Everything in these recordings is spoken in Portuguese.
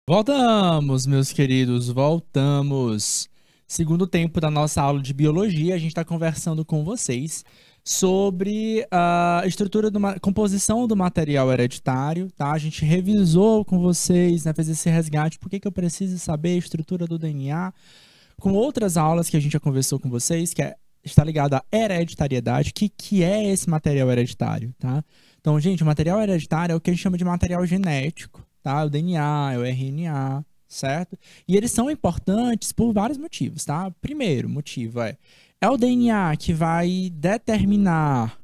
Voltamos, meus queridos, voltamos. Segundo tempo da nossa aula de biologia, a gente está conversando com vocês sobre a estrutura composição do material hereditário, tá? A gente revisou com vocês, né, fez esse resgate, por que eu preciso saber a estrutura do DNA, com outras aulas que a gente já conversou com vocês, está ligado à hereditariedade, que é esse material hereditário, tá? Então, gente, o material hereditário é o que a gente chama de material genético, tá? O DNA, o RNA, certo? E eles são importantes por vários motivos, tá? Primeiro motivo é o DNA que vai determinar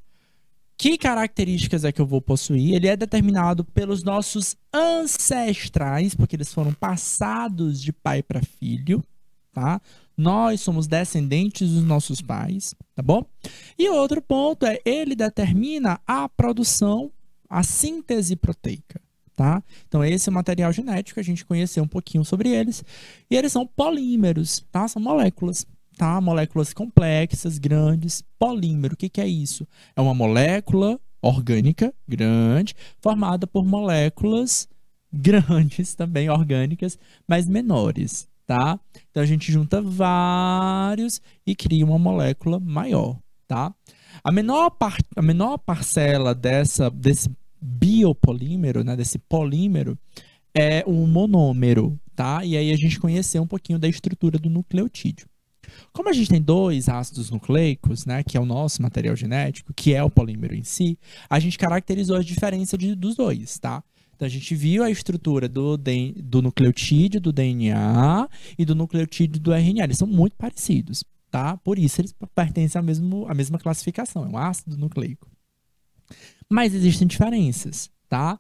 que características é que eu vou possuir. Ele é determinado pelos nossos ancestrais, porque eles foram passados de pai para filho, tá? Nós somos descendentes dos nossos pais, tá bom? E outro ponto ele determina a produção, a síntese proteica, tá? Então esse é o material genético, a gente conheceu um pouquinho sobre eles. E eles são polímeros, tá? São moléculas, tá? Moléculas complexas, grandes. Polímero, o que é isso? É uma molécula orgânica grande, formada por moléculas grandes também, orgânicas, mas menores, tá? Então a gente junta vários e cria uma molécula maior, tá? A menor parcela desse biopolímero, né, desse polímero, é um monômero, tá? E aí a gente conheceu um pouquinho da estrutura do nucleotídeo. Como a gente tem dois ácidos nucleicos, né, que é o nosso material genético, que é o polímero em si, a gente caracterizou as diferenças dos dois, tá? Então, a gente viu a estrutura do nucleotídeo do DNA e do nucleotídeo do RNA. Eles são muito parecidos, tá? Por isso, eles pertencem à mesma classificação. É um ácido nucleico. Mas existem diferenças, tá?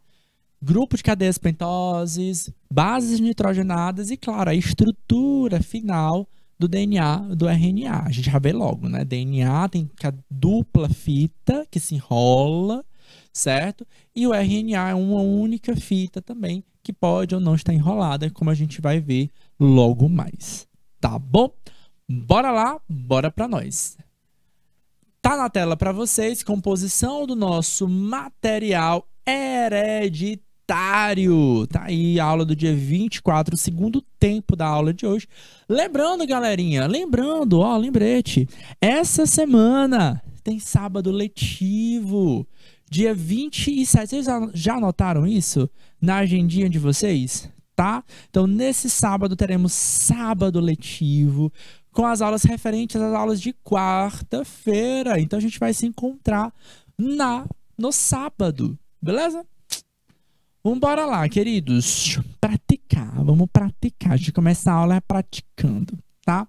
Grupo de cadeias pentoses, bases nitrogenadas e, claro, a estrutura final do DNA, do RNA. A gente já vê logo, né? DNA tem a dupla fita que se enrola, certo? E o RNA é uma única fita também, que pode ou não estar enrolada, como a gente vai ver logo mais. Tá bom? Bora lá, bora para nós. Tá na tela para vocês, composição do nosso material hereditário. Tá aí a aula do dia 24, o segundo tempo da aula de hoje. Lembrando, galerinha, lembrete, essa semana tem sábado letivo. Dia 27, vocês já anotaram isso na agendinha de vocês? Tá? Então, nesse sábado, teremos sábado letivo, com as aulas referentes às aulas de quarta-feira. Então, a gente vai se encontrar no sábado, beleza? Vamos embora lá, queridos. Vamos praticar. A gente começa a aula praticando, tá?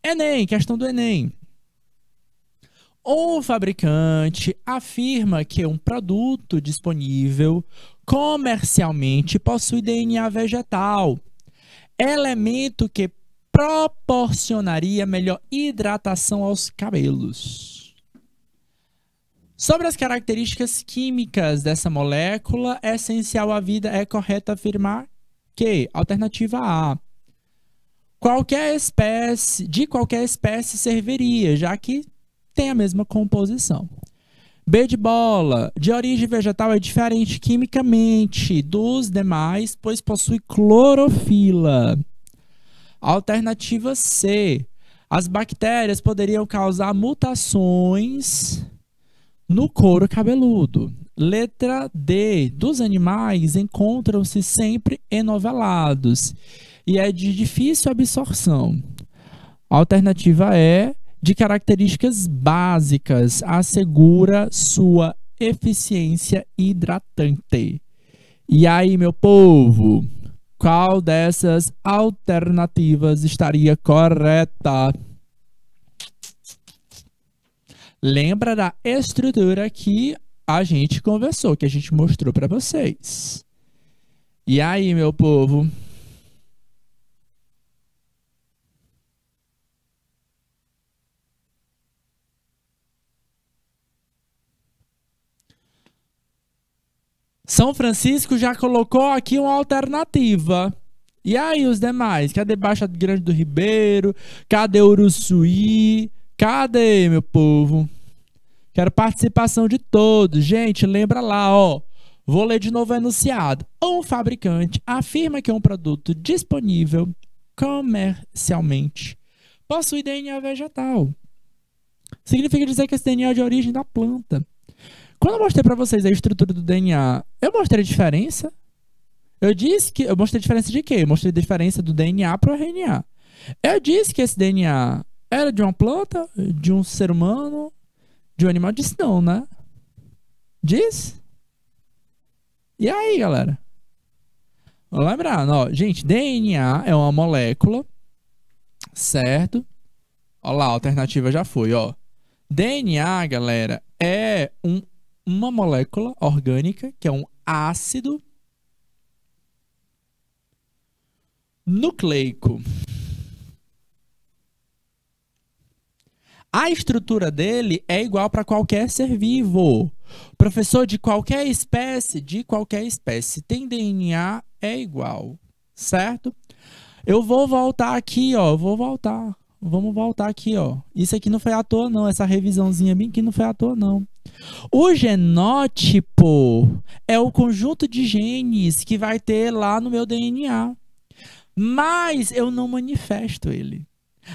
Enem, questão do Enem. O fabricante afirma que um produto disponível comercialmente possui DNA vegetal, elemento que proporcionaria melhor hidratação aos cabelos. Sobre as características químicas dessa molécula essencial à vida, é correto afirmar que, alternativa A, de qualquer espécie serviria, já que tem a mesma composição. B de bola, de origem vegetal é diferente quimicamente dos demais, pois possui clorofila. Alternativa C, as bactérias poderiam causar mutações no couro cabeludo. Letra D, dos animais encontram-se sempre enovelados e é de difícil absorção. Alternativa E, de características básicas, assegura sua eficiência hidratante. E aí, meu povo, qual dessas alternativas estaria correta? Lembra da estrutura que a gente conversou, que a gente mostrou para vocês. E aí, meu povo? São Francisco já colocou aqui uma alternativa. E aí os demais? Cadê Baixa Grande do Ribeiro? Cadê Uruçuí? Cadê, meu povo? Quero participação de todos. Gente, lembra lá, ó. Vou ler de novo o enunciado. Um fabricante afirma que um produto disponível comercialmente possui DNA vegetal. Significa dizer que esse DNA é de origem da planta. Quando eu mostrei para vocês a estrutura do DNA, eu mostrei a diferença? Eu mostrei a diferença de quê? Eu mostrei a diferença do DNA para o RNA. Eu disse que esse DNA era de uma planta, de um ser humano, de um animal? Disse não, né? Diz? E aí, galera? Vamos lembrar, ó, gente, DNA é uma molécula, certo? Ó lá, a alternativa já foi, ó. DNA, galera, é uma molécula orgânica, que é um ácido nucleico. A estrutura dele é igual para qualquer ser vivo. Professor, de qualquer espécie tem DNA, é igual, certo? Eu vou voltar aqui, ó, Vamos voltar aqui, ó. Isso aqui não foi à toa, não. Essa revisãozinha bem aqui não foi à toa, não. O genótipo é o conjunto de genes que vai ter lá no meu DNA. Mas eu não manifesto ele.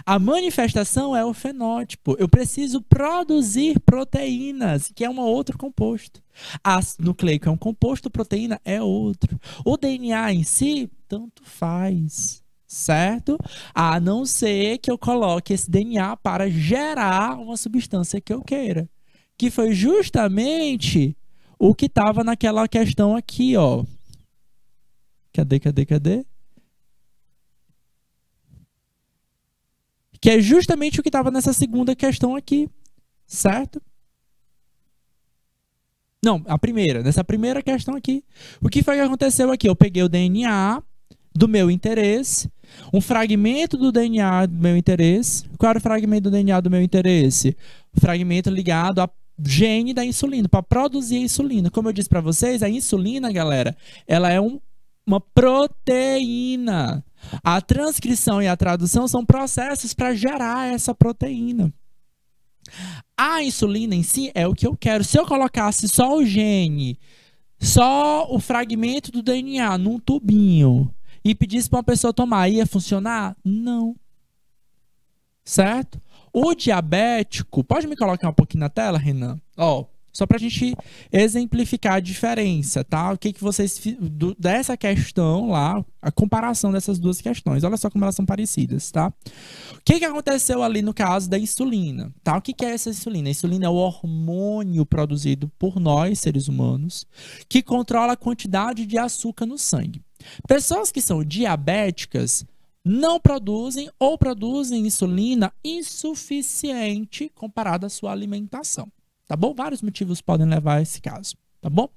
A manifestação é o fenótipo. Eu preciso produzir proteínas, que é um outro composto. Ácido nucleico é um composto, proteína é outro. O DNA em si, tanto faz. Certo? A não ser que eu coloque esse DNA para gerar uma substância que eu queira. Que foi justamente o que estava naquela questão aqui, ó. Cadê? Que é justamente o que estava nessa segunda questão aqui, certo? Não, nessa primeira questão aqui. O que foi que aconteceu aqui? Eu peguei o DNA do meu interesse, um fragmento do DNA do meu interesse. Qual era o fragmento do DNA do meu interesse? O fragmento ligado a gene da insulina, para produzir a insulina. Como eu disse para vocês, a insulina, galera, ela é uma proteína. A transcrição e a tradução são processos para gerar essa proteína. A insulina em si é o que eu quero. Se eu colocasse só o gene, só o fragmento do DNA num tubinho e pedisse para uma pessoa tomar, ia funcionar? Não. Certo? O diabético, pode me colocar um pouquinho na tela, Renan? Ó, só para a gente exemplificar a diferença, tá? O que vocês dessa questão lá, a comparação dessas duas questões. Olha só como elas são parecidas, tá? O que aconteceu ali no caso da insulina, tá? O que é essa insulina? A insulina é o hormônio produzido por nós, seres humanos, que controla a quantidade de açúcar no sangue. Pessoas que são diabéticas não produzem ou produzem insulina insuficiente comparada à sua alimentação. Tá bom? Vários motivos podem levar a esse caso, tá bom?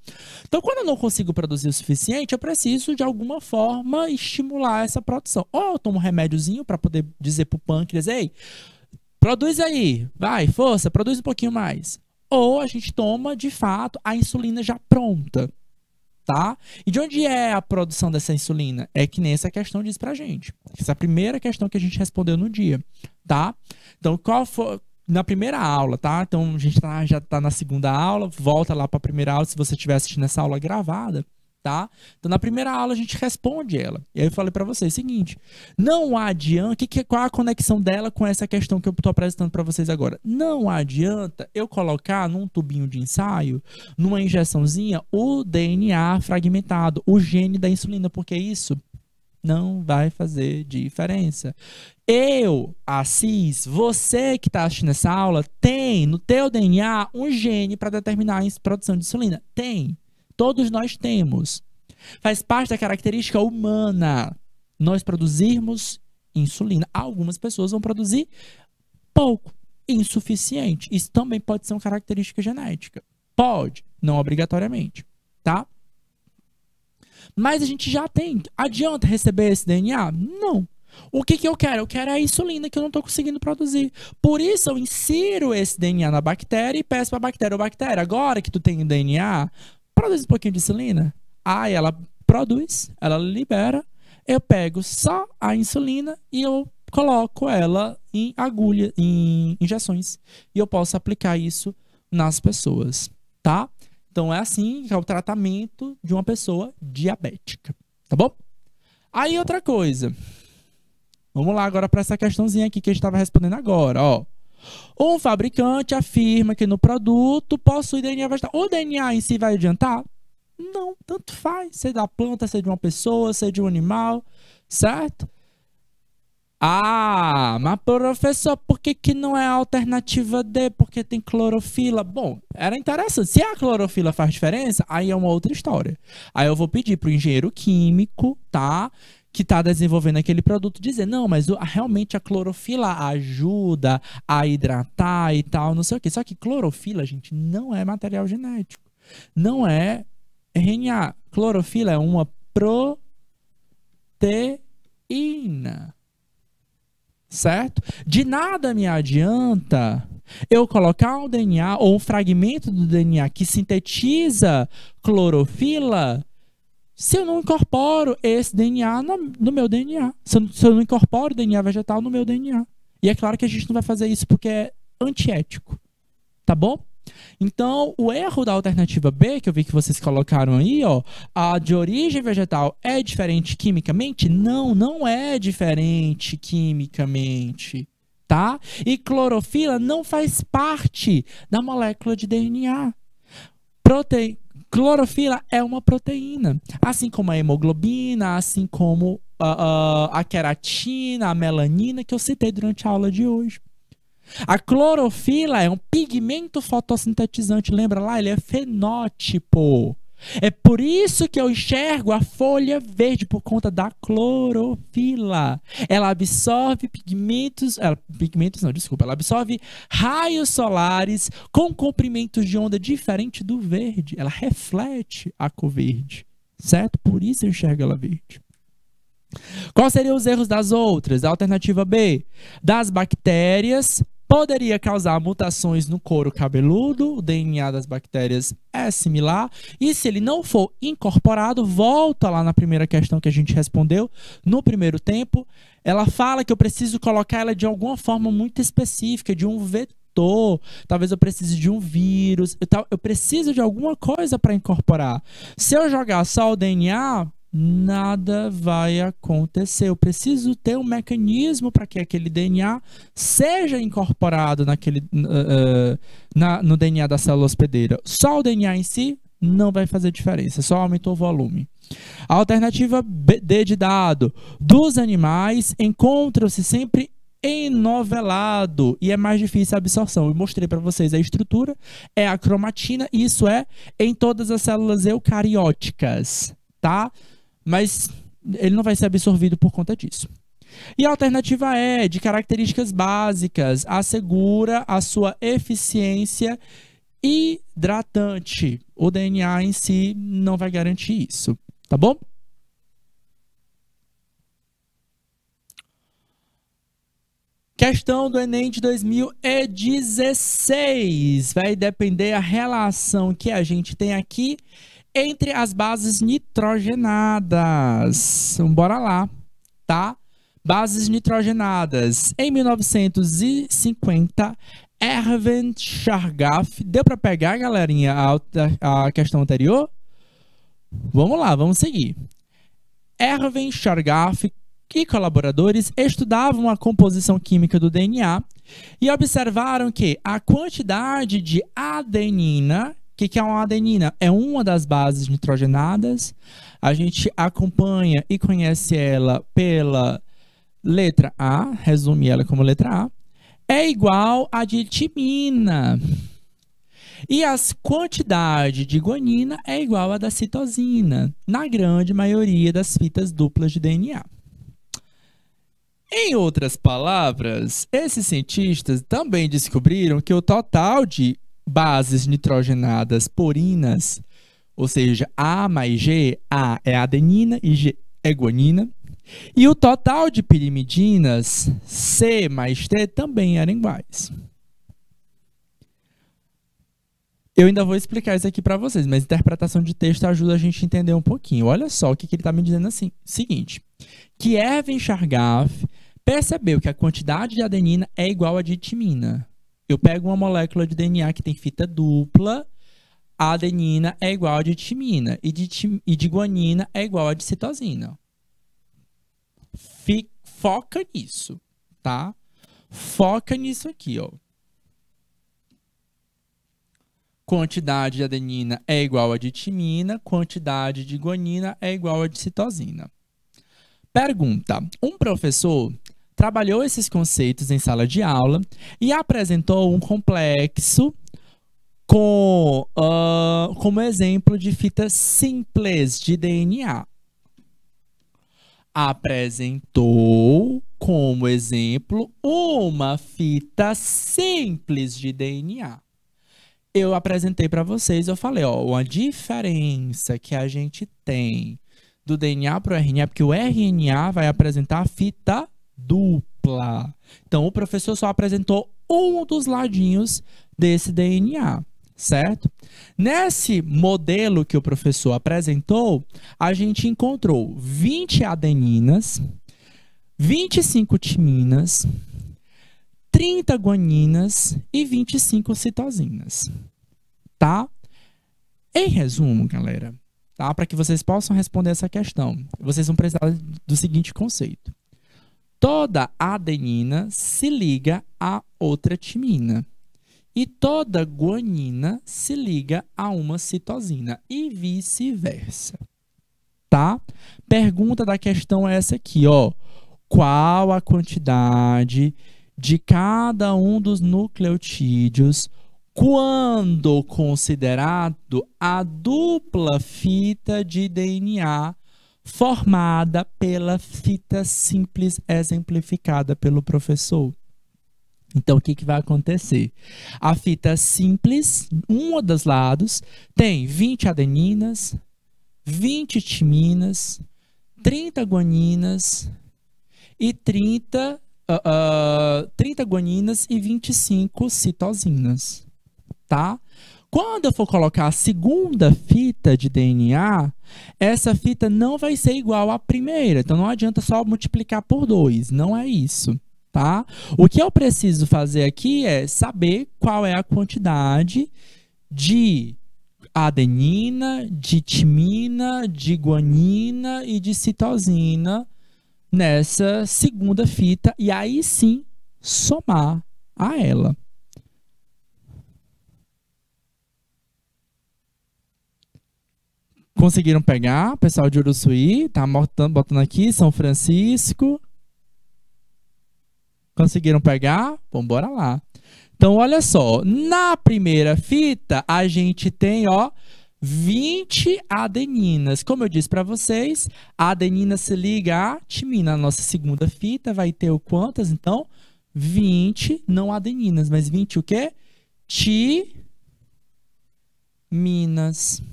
Então, quando eu não consigo produzir o suficiente, eu preciso, de alguma forma, estimular essa produção. Ou eu tomo um remédiozinho para poder dizer pro pâncreas, ei, produz aí, vai, força, produz um pouquinho mais. Ou a gente toma, de fato, a insulina já pronta, tá? E de onde é a produção dessa insulina? É que nem essa questão diz pra gente. Essa é a primeira questão que a gente respondeu no dia, tá? Então, qual foi... Na primeira aula, tá? Então, a gente já está na segunda aula, volta lá para a primeira aula se você estiver assistindo essa aula gravada, tá? Então, na primeira aula, a gente responde ela. E aí eu falei para vocês o seguinte, não adianta, qual a conexão dela com essa questão que eu estou apresentando para vocês agora? Não adianta eu colocar num tubinho de ensaio, numa injeçãozinha, o DNA fragmentado, o gene da insulina, porque isso não vai fazer diferença. Eu, Assis, você que está assistindo essa aula, tem no teu DNA um gene para determinar a produção de insulina? Tem. Todos nós temos. Faz parte da característica humana nós produzirmos insulina. Algumas pessoas vão produzir pouco, insuficiente. Isso também pode ser uma característica genética. Pode, não obrigatoriamente, tá? Mas a gente já tem. Adianta receber esse DNA? Não. O que eu quero? Eu quero a insulina que eu não estou conseguindo produzir. Por isso eu insiro esse DNA na bactéria e peço para a bactéria, bactéria, agora que tu tem o DNA, produz um pouquinho de insulina. Aí ela produz, ela libera, eu pego só a insulina e eu coloco ela em agulha, em injeções. E eu posso aplicar isso nas pessoas, tá? Então é assim que é o tratamento de uma pessoa diabética, tá bom? Aí outra coisa. Vamos lá agora para essa questãozinha aqui que a gente estava respondendo agora, ó. Um fabricante afirma que no produto possui DNA vegetal. O DNA em si vai adiantar? Não, tanto faz. Seja da planta, seja de uma pessoa, seja de um animal, certo? Ah, mas professor, por que que não é a alternativa D? Porque tem clorofila. Bom, era interessante. Se a clorofila faz diferença, aí é uma outra história. Aí eu vou pedir para o engenheiro químico, tá? Que está desenvolvendo aquele produto dizer, não, mas realmente a clorofila ajuda a hidratar e tal, não sei o quê. Só que clorofila, gente, não é material genético. Não é RNA. Clorofila é uma proteína. Certo? De nada me adianta eu colocar um DNA ou um fragmento do DNA que sintetiza clorofila se eu não incorporo esse DNA no meu DNA. Se eu não incorporo DNA vegetal no meu DNA. E é claro que a gente não vai fazer isso porque é antiético. Tá bom? Então, o erro da alternativa B, que eu vi que vocês colocaram aí, ó, a de origem vegetal é diferente quimicamente? Não, não é diferente quimicamente, tá? E clorofila não faz parte da molécula de DNA. Clorofila é uma proteína, assim como a hemoglobina, assim como a queratina, a melanina, que eu citei durante a aula de hoje. A clorofila é um pigmento fotossintetizante, lembra lá? Ele é fenótipo. É por isso que eu enxergo a folha verde, por conta da clorofila. Ela absorve ela absorve raios solares com comprimentos de onda diferente do verde. Ela reflete a cor verde, certo? Por isso eu enxergo ela verde. Quais seriam os erros das outras? A alternativa B, das bactérias, poderia causar mutações no couro cabeludo, o DNA das bactérias é similar, e se ele não for incorporado, volta lá na primeira questão que a gente respondeu, no primeiro tempo, ela fala que eu preciso colocar ela de alguma forma muito específica, de um vetor, talvez eu precise de um vírus, eu preciso de alguma coisa para incorporar. Se eu jogar só o DNA, nada vai acontecer. Eu preciso ter um mecanismo para que aquele DNA seja incorporado no DNA da célula hospedeira. Só o DNA em si não vai fazer diferença, só aumentou o volume. A alternativa D de dado dos animais encontram-se sempre enovelado e é mais difícil a absorção. Eu mostrei para vocês a estrutura, é a cromatina, e isso é em todas as células eucarióticas, tá? Mas ele não vai ser absorvido por conta disso. E a alternativa E, de características básicas, assegura a sua eficiência hidratante. O DNA em si não vai garantir isso, tá bom? Questão do Enem de 2016. Vai depender a relação que a gente tem aqui entre as bases nitrogenadas. Então, bora lá, tá? Bases nitrogenadas. Em 1950, Erwin Chargaff. Deu para pegar, galerinha, a questão anterior? Vamos lá, vamos seguir. Erwin Chargaff e colaboradores estudavam a composição química do DNA e observaram que a quantidade de adenina. O que é uma adenina? É uma das bases nitrogenadas. A gente acompanha e conhece ela pela letra A, resume ela como letra A. É igual a de timina. E a quantidade de guanina é igual a da citosina, na grande maioria das fitas duplas de DNA. Em outras palavras, esses cientistas também descobriram que o total de bases nitrogenadas porinas, ou seja, A mais G, A é adenina e G é guanina, e o total de pirimidinas, C mais T, também eram iguais. Eu ainda vou explicar isso aqui para vocês, mas interpretação de texto ajuda a gente a entender um pouquinho. Olha só o que ele está me dizendo assim. Seguinte, que Erwin Chargaff percebeu que a quantidade de adenina é igual a de timina. Eu pego uma molécula de DNA que tem fita dupla, a adenina é igual a de timina e de guanina é igual a de citosina. Foca nisso, tá? Foca nisso aqui, ó. Quantidade de adenina é igual a de timina, quantidade de guanina é igual a de citosina. Pergunta: um professor trabalhou esses conceitos em sala de aula e apresentou um complexo como exemplo de fita simples de DNA. Apresentou como exemplo uma fita simples de DNA. Eu apresentei para vocês, eu falei, ó, uma diferença que a gente tem do DNA para o RNA, porque o RNA vai apresentar a fita dupla. Então, o professor só apresentou um dos ladinhos desse DNA, certo? Nesse modelo que o professor apresentou, a gente encontrou 20 adeninas, 25 timinas, 30 guaninas e 25 citosinas, tá? Em resumo, galera, tá? Para que vocês possam responder essa questão, vocês vão precisar do seguinte conceito. Toda adenina se liga a outra timina e toda guanina se liga a uma citosina e vice-versa, tá? Pergunta da questão é essa aqui, ó. Qual a quantidade de cada um dos nucleotídeos quando considerado a dupla fita de DNA formada pela fita simples exemplificada pelo professor? Então, o que vai acontecer? A fita simples, um dos lados, tem 20 adeninas, 20 timinas, 30 guaninas e 30 guaninas e 25 citosinas, tá? Quando eu for colocar a segunda fita de DNA, essa fita não vai ser igual à primeira. Então, não adianta só multiplicar por 2. Não é isso, tá? O que eu preciso fazer aqui é saber qual é a quantidade de adenina, de timina, de guanina e de citosina nessa segunda fita, e aí sim somar a ela. Conseguiram pegar? Pessoal de Uruçuí, tá botando aqui, São Francisco. Conseguiram pegar? Bom, bora lá. Então, olha só, na primeira fita, a gente tem, ó, 20 adeninas. Como eu disse para vocês, a adenina se liga à timina. Na nossa segunda fita vai ter o quantas? Então, 20, não adeninas, mas 20 o quê? Timinas.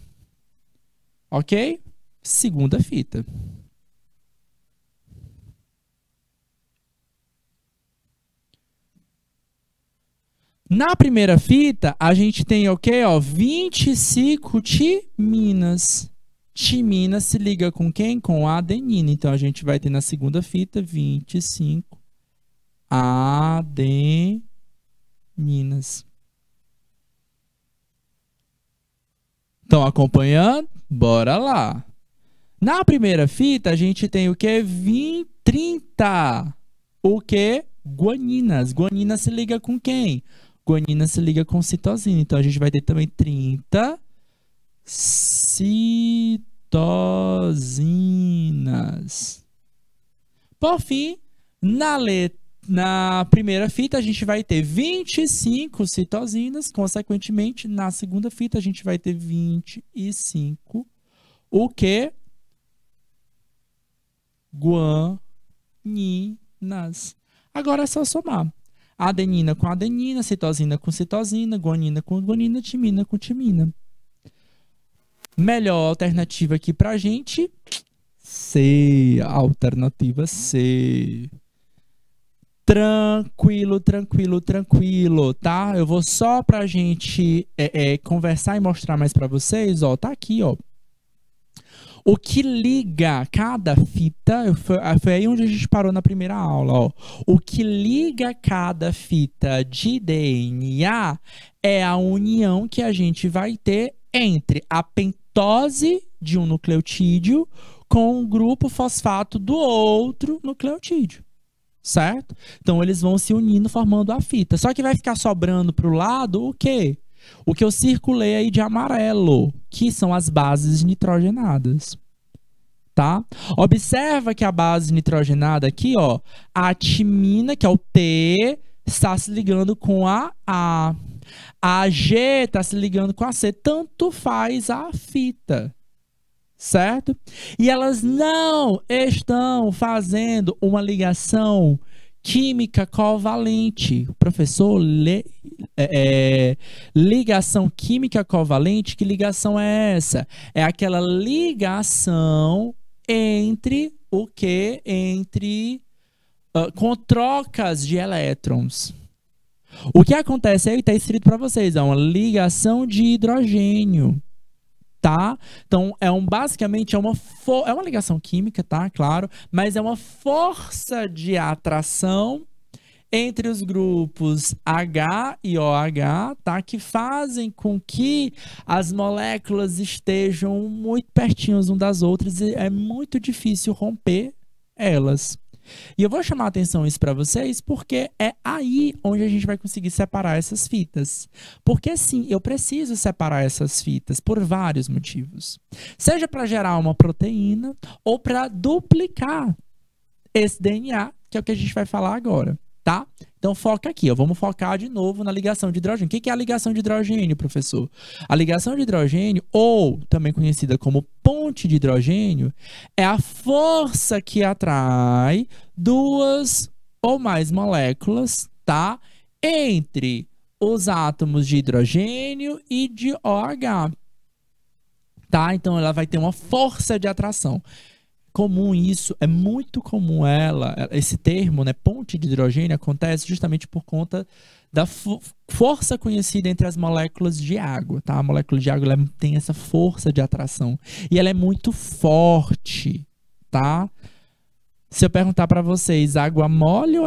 Ok? Segunda fita. Na primeira fita, a gente tem o quê? Ó, 25 timinas. Timina se liga com quem? Com a adenina. Então, a gente vai ter na segunda fita 25 adeninas. Estão acompanhando? Bora lá. Na primeira fita, a gente tem o quê? 30. O quê? Guaninas. Guanina se liga com quem? Guanina se liga com citosina. Então, a gente vai ter também 30 citosinas. Por fim, na primeira fita, a gente vai ter 25 citosinas. Consequentemente, na segunda fita, a gente vai ter 25. O quê? Guaninas. Agora é só somar. Adenina com adenina, citosina com citosina, guanina com guanina, timina com timina. Melhor alternativa aqui pra gente, C. Alternativa C. Tranquilo, tranquilo, tranquilo, tá? Eu vou só pra gente conversar e mostrar mais pra vocês, ó. Tá aqui, ó. O que liga cada fita, foi aí onde a gente parou na primeira aula, ó. O que liga cada fita de DNA é a união que a gente vai ter entre a pentose de um nucleotídeo com um grupo fosfato do outro nucleotídeo, certo? Então, eles vão se unindo formando a fita. Só que vai ficar sobrando para o lado o quê? O que eu circulei aí de amarelo, que são as bases nitrogenadas. Tá? Observa que a base nitrogenada aqui, ó, a timina, que é o T, está se ligando com a A. A G está se ligando com a C. Tanto faz a fita, certo? E elas não estão fazendo uma ligação química covalente. O professor, ligação química covalente, que ligação é essa? É aquela ligação entre o que? Com trocas de elétrons. O que acontece aí está escrito para vocês, é uma ligação de hidrogênio, tá? Então, basicamente é uma ligação química, tá? Claro, mas é uma força de atração entre os grupos H e OH, tá? Que fazem com que as moléculas estejam muito pertinhas umas das outras e é muito difícil romper elas. E eu vou chamar a atenção isso para vocês porque é aí onde a gente vai conseguir separar essas fitas. Porque sim, eu preciso separar essas fitas por vários motivos. Seja para gerar uma proteína ou para duplicar esse DNA, que é o que a gente vai falar agora. Tá? Então foca aqui, ó. Vamos focar de novo na ligação de hidrogênio. O que é a ligação de hidrogênio, professor? A ligação de hidrogênio, ou também conhecida como ponte de hidrogênio, é a força que atrai duas ou mais moléculas, tá? Entre os átomos de hidrogênio e de OH. Tá? Então ela vai ter uma força de atração. Comum isso, é muito comum esse termo, né, ponte de hidrogênio, acontece justamente por conta da força conhecida entre as moléculas de água, tá? A molécula de água ela tem essa força de atração e ela é muito forte, tá? Se eu perguntar para vocês, água mole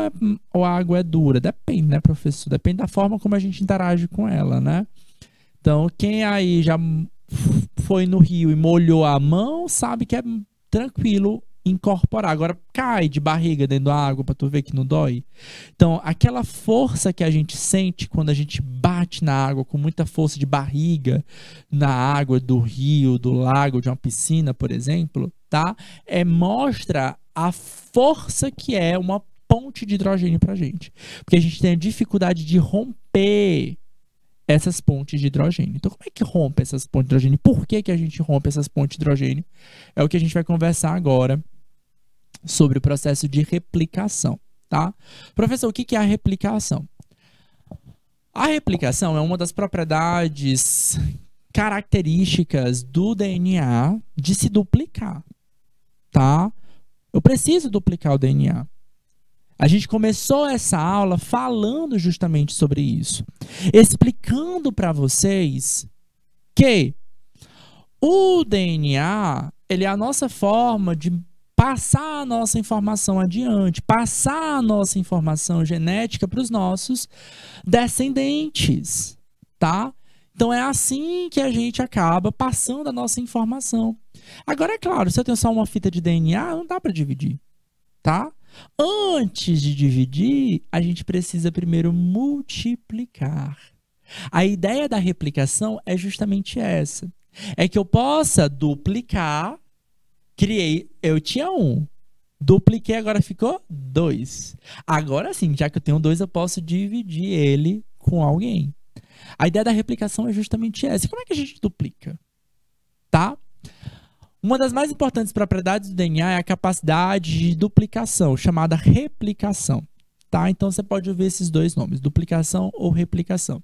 ou água é dura? Depende, né, professor? Depende da forma como a gente interage com ela, né? Então, quem aí já foi no rio e molhou a mão, sabe que é tranquilo incorporar. Agora cai de barriga dentro da água para tu ver que não dói. Então, aquela força que a gente sente quando a gente bate na água com muita força de barriga na água do rio, do lago, de uma piscina, por exemplo, tá? Mostra a força que é uma ponte de hidrogênio pra gente. Porque a gente tem a dificuldade de romper essas pontes de hidrogênio. Então, como é que rompe essas pontes de hidrogênio? Por que a gente rompe essas pontes de hidrogênio? É o que a gente vai conversar agora sobre o processo de replicação, tá? Professor, o que é a replicação? A replicação é uma das propriedades características do DNA de se duplicar, tá? Eu preciso duplicar o DNA. A gente começou essa aula falando justamente sobre isso, explicando para vocês que o DNA, ele é a nossa forma de passar a nossa informação adiante, passar a nossa informação genética para os nossos descendentes, tá? Então é assim que a gente acaba passando a nossa informação. Agora, é claro, se eu tenho só uma fita de DNA, não dá para dividir, tá? Antes de dividir, a gente precisa primeiro multiplicar. A ideia da replicação é justamente essa. É que eu possa duplicar, eu tinha 1, dupliquei, agora ficou 2. Agora sim, já que eu tenho 2, eu posso dividir ele com alguém. A ideia da replicação é justamente essa. Como é que a gente duplica? Tá? Uma das mais importantes propriedades do DNA é a capacidade de duplicação, chamada replicação. Tá? Então, você pode ouvir esses dois nomes, duplicação ou replicação.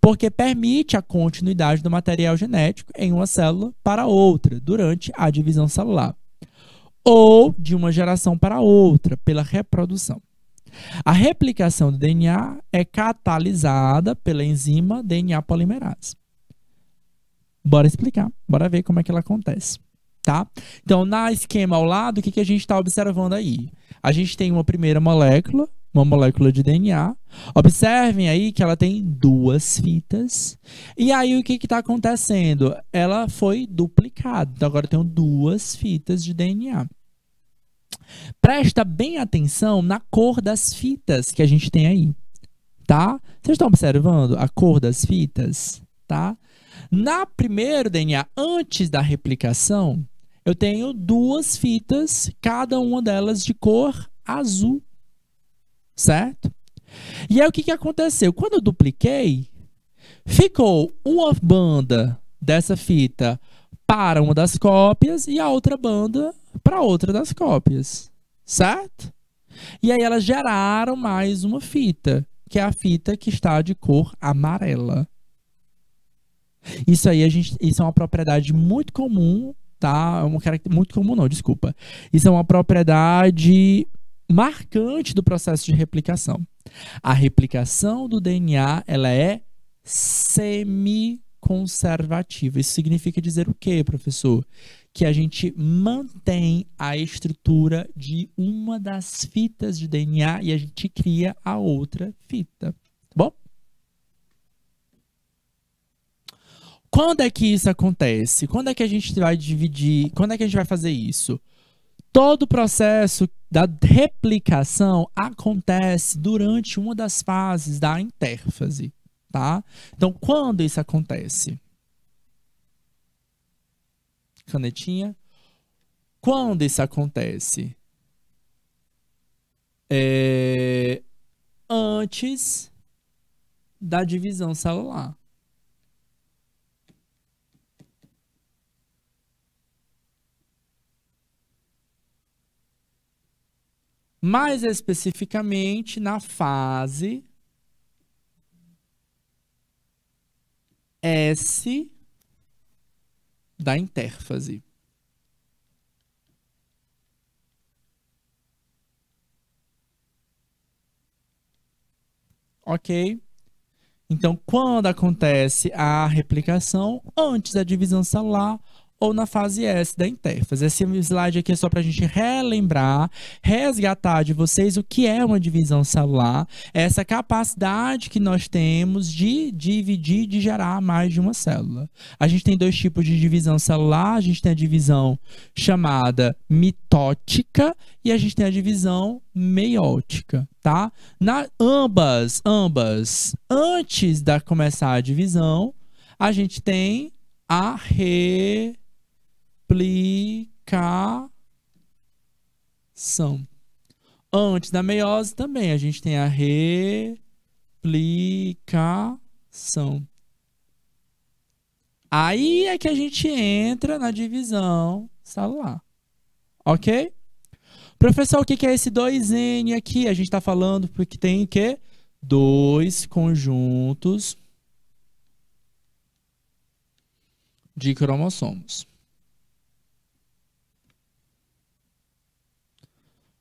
Porque permite a continuidade do material genético em uma célula para outra, durante a divisão celular. Ou de uma geração para outra, pela reprodução. A replicação do DNA é catalisada pela enzima DNA polimerase. Bora explicar, bora ver como é que ela acontece. Tá? Então, na esquema ao lado, o que a gente está observando aí? A gente tem uma primeira molécula, uma molécula de DNA. Observem aí que ela tem 2 fitas. E aí o que está acontecendo? Ela foi duplicada. Então agora eu tenho 2 fitas de DNA. Presta bem atenção na cor das fitas que a gente tem aí, tá? Vocês estão observando a cor das fitas, tá? Na primeiro DNA, antes da replicação, eu tenho 2 fitas, cada uma delas de cor azul, certo? E aí o que aconteceu? Quando eu dupliquei, ficou uma banda dessa fita para uma das cópias e a outra banda para outra das cópias, certo? E aí elas geraram mais uma fita, que é a fita que está de cor amarela. Isso aí isso é uma propriedade muito comum, tá? Muito comum não, desculpa. Isso é uma propriedade marcante do processo de replicação. A replicação do DNA, ela é semi-conservativa. Isso significa dizer o quê, professor? Que a gente mantém a estrutura de uma das fitas de DNA e a gente cria a outra fita. Tá bom? Quando é que isso acontece? Quando é que a gente vai dividir? Quando é que a gente vai fazer isso? Todo o processo da replicação acontece durante uma das fases da intérfase, tá? Então, quando isso acontece? Canetinha. Quando isso acontece? Antes da divisão celular. Mais especificamente na fase S da intérfase. Ok? Então, quando acontece a replicação, antes da divisão celular ou na fase S da intérfase. Esse slide aqui é só para a gente relembrar, resgatar de vocês o que é uma divisão celular, essa capacidade que nós temos de dividir, de gerar mais de uma célula. A gente tem 2 tipos de divisão celular, a gente tem a divisão chamada mitótica e a gente tem a divisão meiótica, tá? Ambas, antes de começar a divisão, a gente tem a replicação. Antes da meiose também, a gente tem a replicação. Aí é que a gente entra na divisão celular. Ok? Professor, o que é esse 2N aqui? A gente está falando porque tem o quê? 2 conjuntos de cromossomos.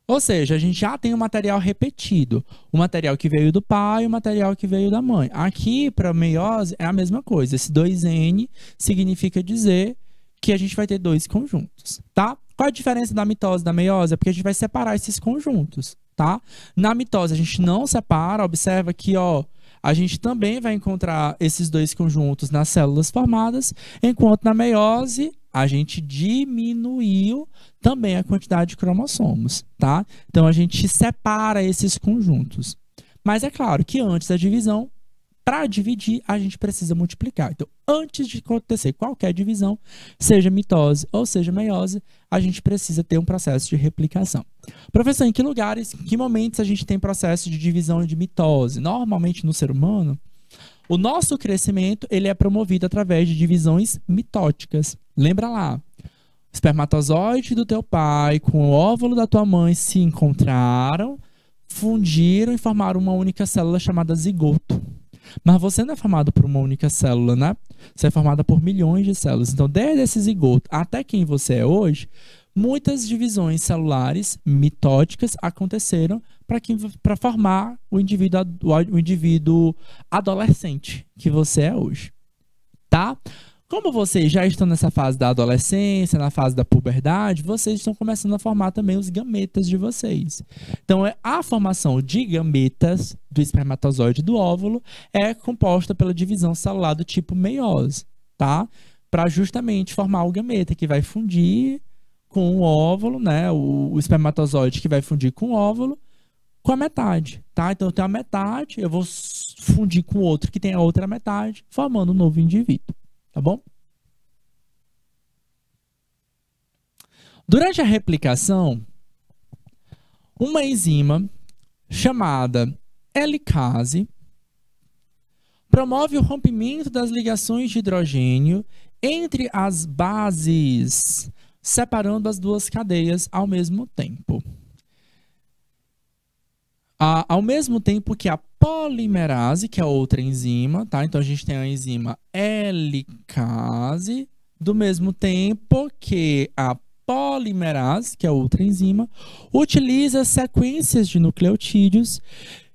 Ou seja, a gente já tem o material repetido. O material que veio do pai e o material que veio da mãe. Aqui, para a meiose, é a mesma coisa. Esse 2N significa dizer que a gente vai ter 2 conjuntos, tá? Qual a diferença da mitose e da meiose? É porque a gente vai separar esses conjuntos, tá? Na mitose, a gente não separa. Observa que, ó, a gente também vai encontrar esses 2 conjuntos nas células formadas, enquanto na meiose a gente diminuiu também a quantidade de cromossomos, tá? Então a gente separa esses conjuntos. Mas é claro que antes da divisão, para dividir, a gente precisa multiplicar. Então, antes de acontecer qualquer divisão, seja mitose ou seja meiose, a gente precisa ter um processo de replicação. Professor, em que lugares, em que momentos a gente tem processo de divisão e de mitose? Normalmente no ser humano, o nosso crescimento ele é promovido através de divisões mitóticas. Lembra lá, o espermatozoide do teu pai com o óvulo da tua mãe se encontraram, fundiram e formaram uma única célula chamada zigoto. Mas você não é formado por uma única célula, né? Você é formada por milhões de células. Então, desde esse zigoto até quem você é hoje, muitas divisões celulares mitóticas aconteceram para formar o indivíduo adolescente que você é hoje, tá? Como vocês já estão nessa fase da adolescência, na fase da puberdade, vocês estão começando a formar também os gametas de vocês. Então, a formação de gametas do espermatozoide do óvulo é composta pela divisão celular do tipo meiose, tá? Para justamente formar o gameta que vai fundir com o óvulo, né? O espermatozoide que vai fundir com o óvulo com a metade, tá? Então, eu tenho a metade, eu vou fundir com o outro que tem a outra metade, formando um novo indivíduo. Tá bom? Durante a replicação, uma enzima chamada helicase promove o rompimento das ligações de hidrogênio entre as bases, separando as duas cadeias ao mesmo tempo. Ao mesmo tempo que a polimerase, que é outra enzima, tá? Então a gente tem a enzima helicase, do mesmo tempo que a polimerase, que é outra enzima, utiliza sequências de nucleotídeos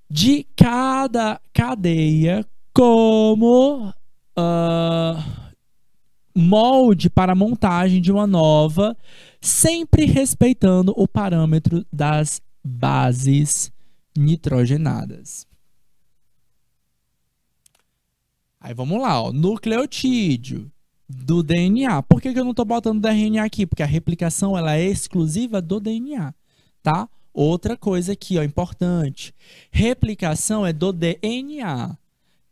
de cada cadeia como molde para a montagem de uma nova, sempre respeitando o parâmetro das bases nitrogenadas. Aí vamos lá, ó, nucleotídeo do DNA. Por que eu não estou botando DNA aqui? Porque a replicação ela é exclusiva do DNA, tá? Outra coisa aqui, ó, importante. Replicação é do DNA.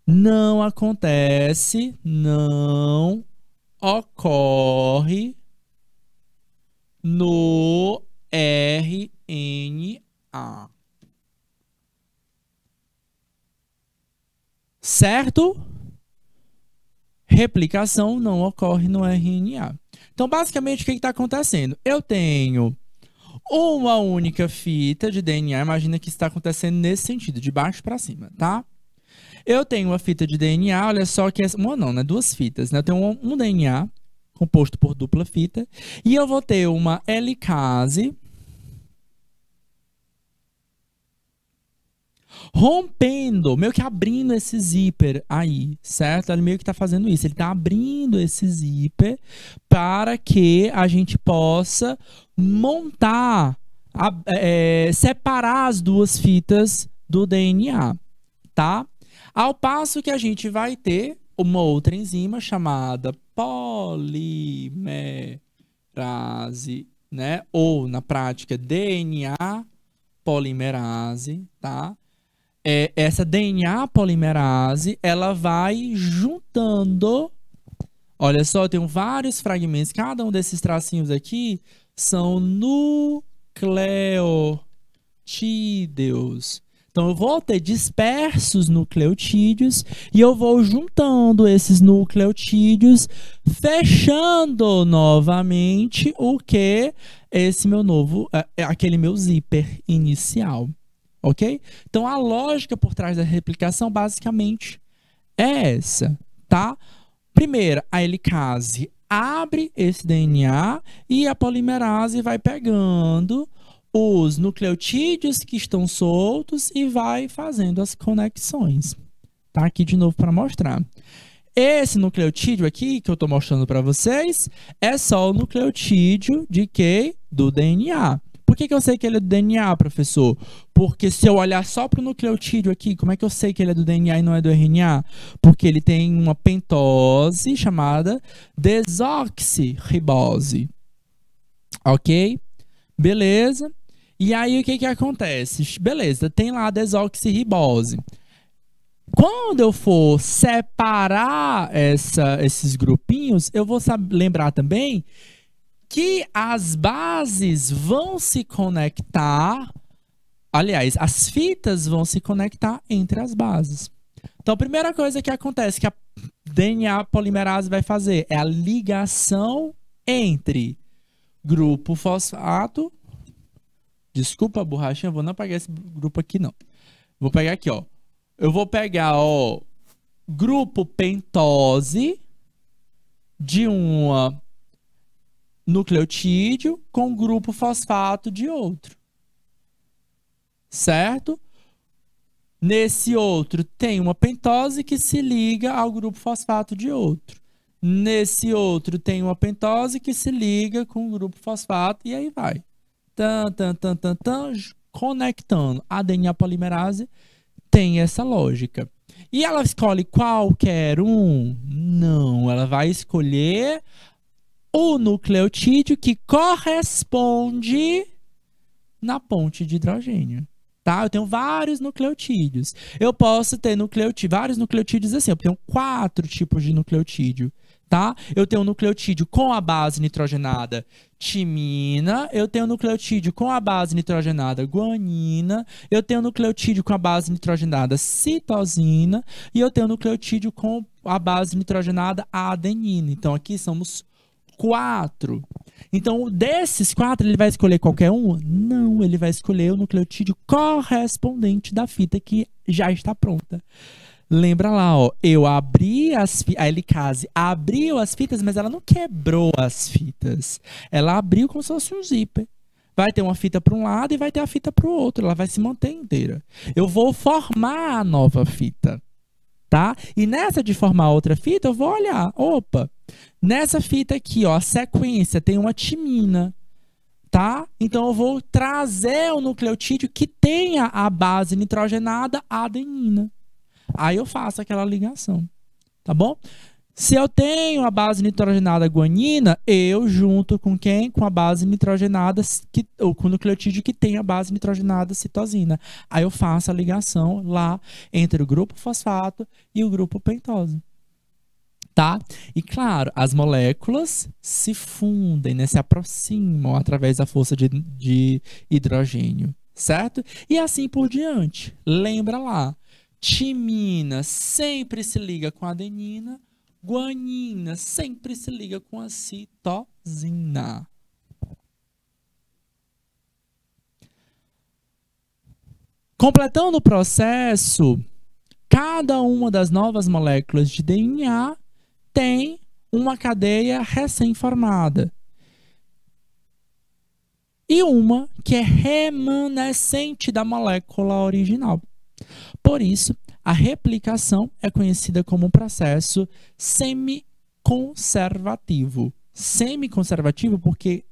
Não acontece, não ocorre no RNA. Certo? Replicação não ocorre no RNA. Então, basicamente, o que está acontecendo? Eu tenho uma única fita de DNA. Imagina que está acontecendo nesse sentido, de baixo para cima, tá? Eu tenho uma fita de DNA, olha só que uma não, né? Duas fitas, né? Eu tenho um DNA composto por dupla fita e eu vou ter uma helicase rompendo, meio que abrindo esse zíper aí, certo? Ele meio que está fazendo isso, ele está abrindo esse zíper para que a gente possa montar, separar as duas fitas do DNA, tá? Ao passo que a gente vai ter uma outra enzima chamada polimerase, né? Ou na prática DNA polimerase, tá? Essa DNA polimerase, ela vai juntando, olha só, eu tenho vários fragmentos, cada um desses tracinhos aqui são nucleotídeos. Então, eu vou ter dispersos nucleotídeos e eu vou juntando esses nucleotídeos, fechando novamente o que? Esse meu novo, aquele meu zíper inicial. Ok? Então, a lógica por trás da replicação, basicamente, é essa, tá? Primeiro, a helicase abre esse DNA e a polimerase vai pegando os nucleotídeos que estão soltos e vai fazendo as conexões. Tá aqui de novo para mostrar. Esse nucleotídeo aqui, que eu estou mostrando para vocês, é só o nucleotídeo de quê? Do DNA. Por que eu sei que ele é do DNA, professor? Porque se eu olhar só para o nucleotídeo aqui, como é que eu sei que ele é do DNA e não é do RNA? Porque ele tem uma pentose chamada desoxirribose. Ok? Beleza? E aí, o que acontece? Beleza, tem lá a desoxirribose. Quando eu for separar esses grupinhos, eu vou lembrar também que as bases vão se conectar, aliás, as fitas vão se conectar entre as bases. Então, a primeira coisa que acontece que a DNA polimerase vai fazer é a ligação entre grupo fosfato. Desculpa, borrachinha, eu vou não pegar esse grupo aqui, não. Vou pegar aqui, ó. Eu vou pegar, ó, grupo pentose de uma nucleotídeo com grupo fosfato de outro. Certo? Nesse outro tem uma pentose que se liga ao grupo fosfato de outro. Nesse outro tem uma pentose que se liga com o grupo fosfato e aí vai. Tan, tan, tan, tan, tan, conectando. A DNA polimerase tem essa lógica. E ela escolhe qualquer um? Não, ela vai escolher o nucleotídeo que corresponde na ponte de hidrogênio. Tá? Eu tenho vários nucleotídeos. Eu posso ter vários nucleotídeos assim. Eu tenho 4 tipos de nucleotídeo. Tá? Eu tenho um nucleotídeo com a base nitrogenada timina, eu tenho um nucleotídeo com a base nitrogenada guanina, eu tenho um nucleotídeo com a base nitrogenada citosina e eu tenho um nucleotídeo com a base nitrogenada adenina. Então aqui somos 4. Então, desses 4, ele vai escolher qualquer um? Não, ele vai escolher o nucleotídeo correspondente da fita que já está pronta. Lembra lá, ó, eu abri a helicase abriu as fitas, mas ela não quebrou as fitas. Ela abriu como se fosse um zíper. Vai ter uma fita para um lado e vai ter a fita para o outro. Ela vai se manter inteira. Eu vou formar a nova fita, tá? E nessa de formar outra fita, eu vou olhar. Opa, nessa fita aqui, ó, a sequência tem uma timina, tá? Então eu vou trazer o nucleotídeo que tenha a base nitrogenada adenina. Aí eu faço aquela ligação, tá bom? Se eu tenho a base nitrogenada guanina, eu junto com quem? Com a base nitrogenada, ou com o nucleotídeo que tem a base nitrogenada citosina. Aí eu faço a ligação lá entre o grupo fosfato e o grupo pentose. Tá? E claro, as moléculas se fundem, né? Se aproximam através da força de hidrogênio, certo? E assim por diante. Lembra lá, timina sempre se liga com a adenina, guanina sempre se liga com a citosina. Completando o processo, cada uma das novas moléculas de DNA tem uma cadeia recém-formada e uma que é remanescente da molécula original. Por isso, a replicação é conhecida como um processo semiconservativo. Semiconservativo porque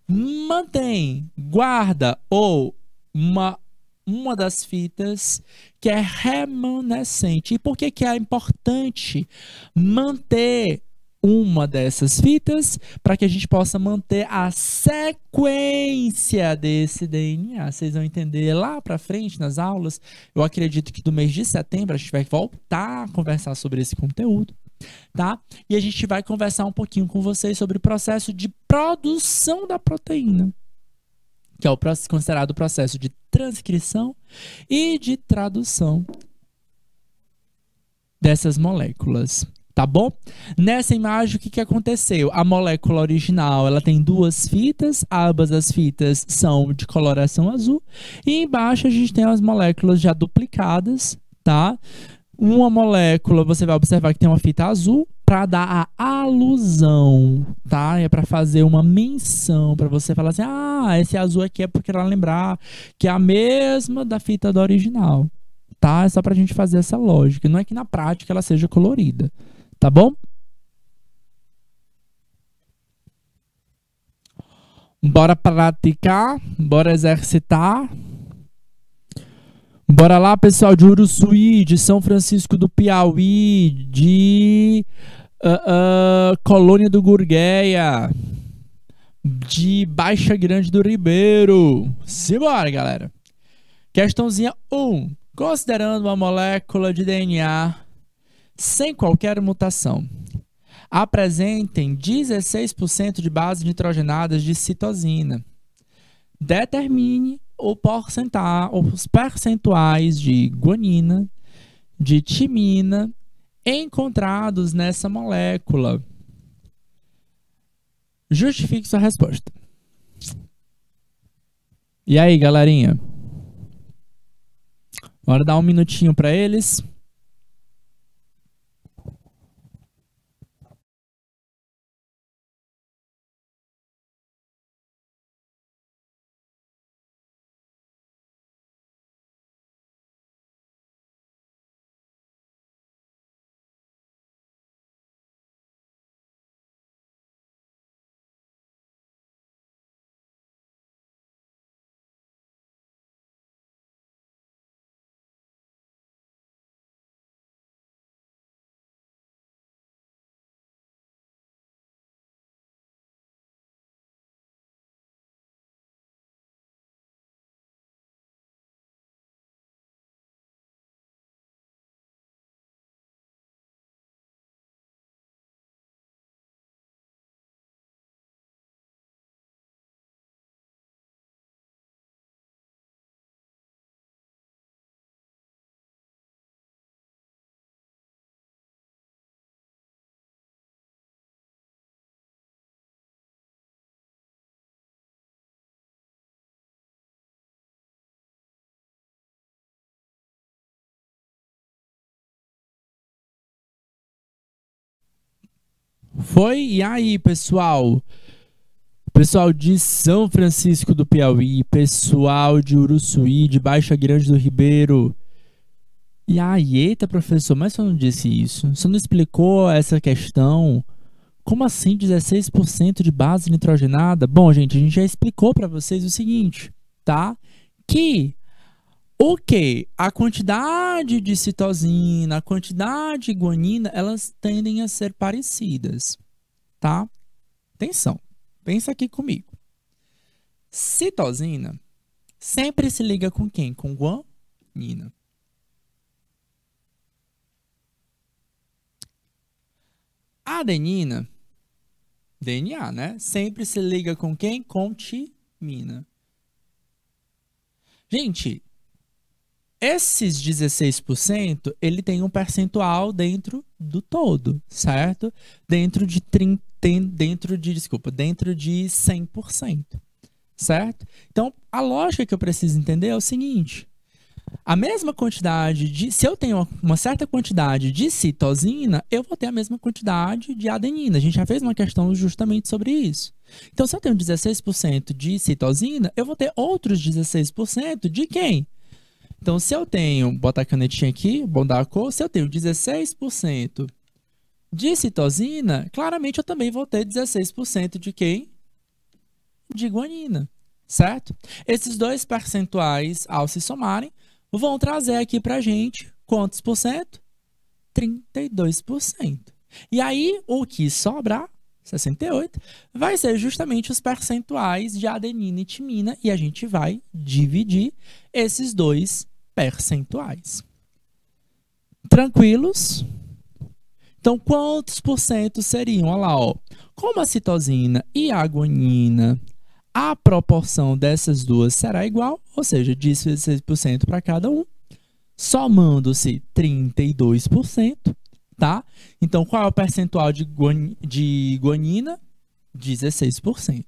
mantém, guarda ou uma das fitas que é remanescente. E por que que é importante manter uma dessas fitas? Para que a gente possa manter a sequência desse DNA. Vocês vão entender lá para frente nas aulas. Eu acredito que do mês de setembro a gente vai voltar a conversar sobre esse conteúdo. Tá? E a gente vai conversar um pouquinho com vocês sobre o processo de produção da proteína, que é o considerado o processo de transcrição e de tradução dessas moléculas. Tá bom? Nessa imagem, o que que aconteceu? A molécula original, ela tem 2 fitas, ambas as fitas são de coloração azul, e embaixo a gente tem as moléculas já duplicadas, tá? Uma molécula, você vai observar que tem uma fita azul para dar a alusão, tá? É para fazer uma menção, para você falar assim, ah, esse azul aqui é porque ela lembrar que é a mesma da fita do original, tá? É só para a gente fazer essa lógica. Não é que na prática ela seja colorida, tá bom? Bora praticar, bora exercitar. Bora lá, pessoal de Uruçuí, de São Francisco do Piauí, de Colônia do Gurgueia, de Baixa Grande do Ribeiro. Simbora, galera. Questãozinha 1. Considerando uma molécula de DNA sem qualquer mutação, apresentem 16% de bases nitrogenadas de citosina. Determine os percentuais de guanina, de timina encontrados nessa molécula. Justifique sua resposta. E aí, galerinha? Bora dar um minutinho para eles. Foi? E aí, pessoal? Pessoal de São Francisco do Piauí, pessoal de Uruçuí, de Baixa Grande do Ribeiro. E aí, eita, professor, mas você não disse isso? Você não explicou essa questão? Como assim 16% de base nitrogenada? Bom, gente, a gente já explicou para vocês o seguinte, tá? Que o que? A quantidade de citosina, a quantidade de guanina, elas tendem a ser parecidas, tá? Atenção, pensa aqui comigo. Citosina sempre se liga com quem? Com guanina. Adenina, DNA, né? Sempre se liga com quem? Com timina. Gente, esses 16%, ele tem um percentual dentro do todo, certo? Dentro de 100%, certo? Então, a lógica que eu preciso entender é o seguinte: a mesma quantidade de... Se eu tenho uma certa quantidade de citosina, eu vou ter a mesma quantidade de adenina. A gente já fez uma questão justamente sobre isso. Então, se eu tenho 16% de citosina, eu vou ter outros 16% de quem? Então, se eu tenho... Botar a canetinha aqui, mudar a cor. Se eu tenho 16% de citosina, claramente eu também vou ter 16% de quem? De guanina, certo? Esses dois percentuais, ao se somarem, vão trazer aqui pra gente quantos por cento? 32%. E aí, o que sobrar, 68%, vai ser justamente os percentuais de adenina e timina, e a gente vai dividir esses dois percentuais. Tranquilos? Então, quantos por cento seriam? Olha lá, ó. Como a citosina e a guanina, a proporção dessas duas será igual, ou seja, 16% para cada um, somando-se 32%, tá? Então, qual é o percentual de guanina? 16%,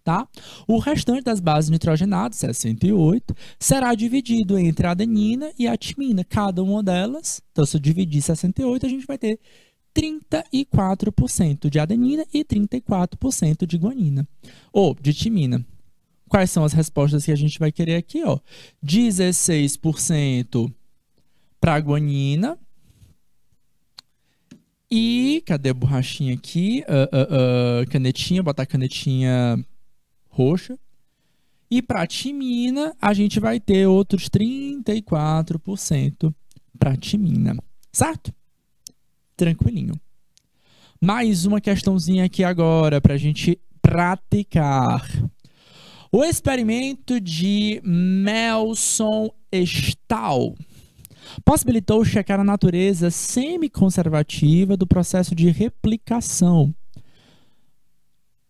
tá? O restante das bases nitrogenadas, 68%, será dividido entre a adenina e a timina, cada uma delas. Então, se eu dividir 68%, a gente vai ter 34% de adenina e 34% de guanina, ou de timina. Quais são as respostas que a gente vai querer aqui? Ó? 16% para guanina. E, cadê a borrachinha aqui? Canetinha, botar a canetinha roxa. E para timina, a gente vai ter outros 34% para timina, certo? Tranquilinho. Mais uma questãozinha aqui agora para a gente praticar. O experimento de Melson-Stahl possibilitou checar a natureza semi-conservativa do processo de replicação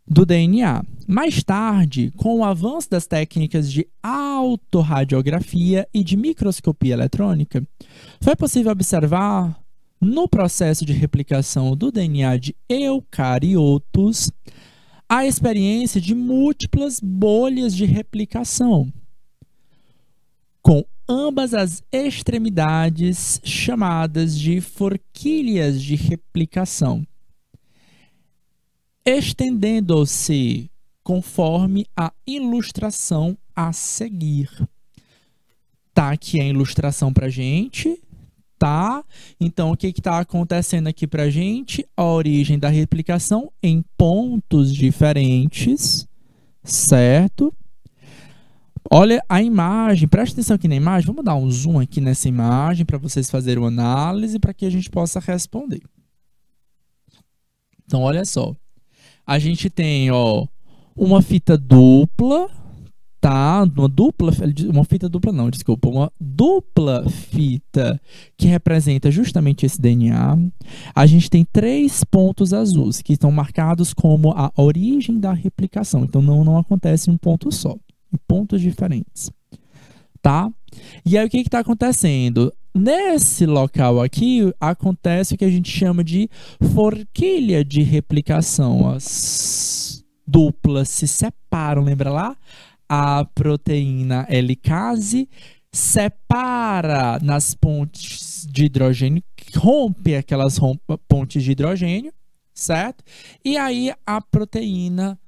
do DNA. Mais tarde, com o avanço das técnicas de autorradiografia e de microscopia eletrônica, foi possível observar no processo de replicação do DNA de eucariotos a experiência de múltiplas bolhas de replicação, com ambas as extremidades chamadas de forquilhas de replicação, estendendo-se conforme a ilustração a seguir. Tá aqui a ilustração para a gente. Tá? Então, o que está acontecendo aqui para a gente? A origem da replicação em pontos diferentes, certo? Olha a imagem, preste atenção aqui na imagem. Vamos dar um zoom aqui nessa imagem para vocês fazerem uma análise para que a gente possa responder. Então, olha só. A gente tem, ó, uma fita dupla, tá? Uma dupla fita que representa justamente esse DNA. A gente tem 3 pontos azuis que estão marcados como a origem da replicação. Então, não acontece em um ponto só, em pontos diferentes, tá? E aí, o que está acontecendo? Nesse local aqui, acontece o que a gente chama de forquilha de replicação. As duplas se separam, lembra lá? A proteína helicase separa nas pontes de hidrogênio, rompe aquelas pontes de hidrogênio, certo? E aí a proteína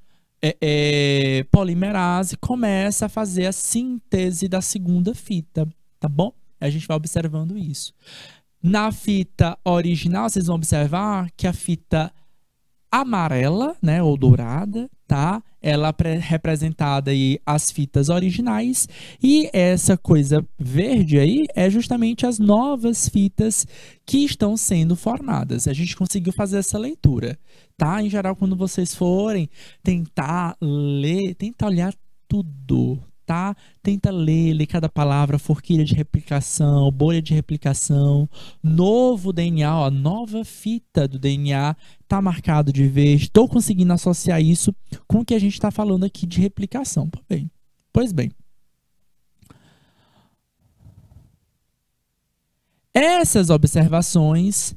polimerase começa a fazer a síntese da segunda fita, tá bom? A gente vai observando isso. Na fita original, vocês vão observar que a fita amarela, né, ou dourada, tá? Ela é representada aí as fitas originais, e essa coisa verde aí é justamente as novas fitas que estão sendo formadas. A gente conseguiu fazer essa leitura, tá? Em geral, quando vocês forem tentar ler, tentar olhar tudo, tá? Tenta ler cada palavra, forquilha de replicação, bolha de replicação, novo DNA, ó, nova fita do DNA tá marcado de verde. Estou conseguindo associar isso com o que a gente está falando aqui de replicação. Pois bem. Essas observações